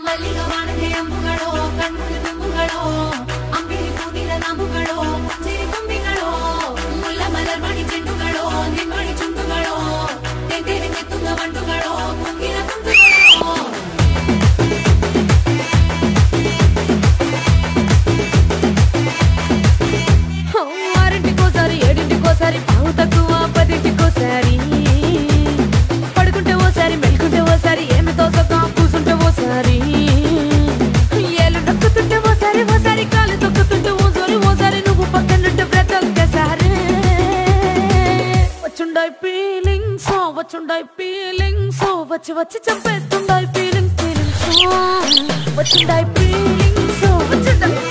ಮಲ್ಲಿಗ ವಾಣದೆ ಅಂಬುಗಳೋ ಕಣ್ಮುಡಿ ತುಂಬುಗಳೋ ಅಂಬಿರಿ ಹೂವಿನ ನಾಂಬುಗಳೋ ಸಿರಿ ಕೊಂಬಿಗಳೋ ಮುಲ್ಲ ಮಲರ್ ಮಣಿ ಚೆಂಡುಗಳೋ ನಿಮ್ಮಣಿ ಚುಂಡುಗಳೋ ತೆಂತೆರೆ ಕೆತ್ತುಂಗ ಬಂಡುಗಳೋ ಮುಗಿನ ಕುಂದುಗಳೋ ఆరింటికోసారి ఏడింటికోసారి పావు తక్కువ పదింటికోసారి పడుకుంటే ఓసారి మెలుకుంటే ఓసారి ఏమి తోసక కూసుంటే ఓసారి ఏళ్ళు నొక్కుతుంటే ఓసారి ఓసారి కాలు తొక్కుతుంటే ఓసారి నువ్వు పక్కనుంటే ప్రతి ఒక్కసారి వచ్చుండాయి ఫీలింగ్స్ వచ్చి వచ్చి చంపేస్తుండాయి ఫీలింగ్స్ వచ్చుండాయి ఫీలింగ్స్ వచ్చుండాయి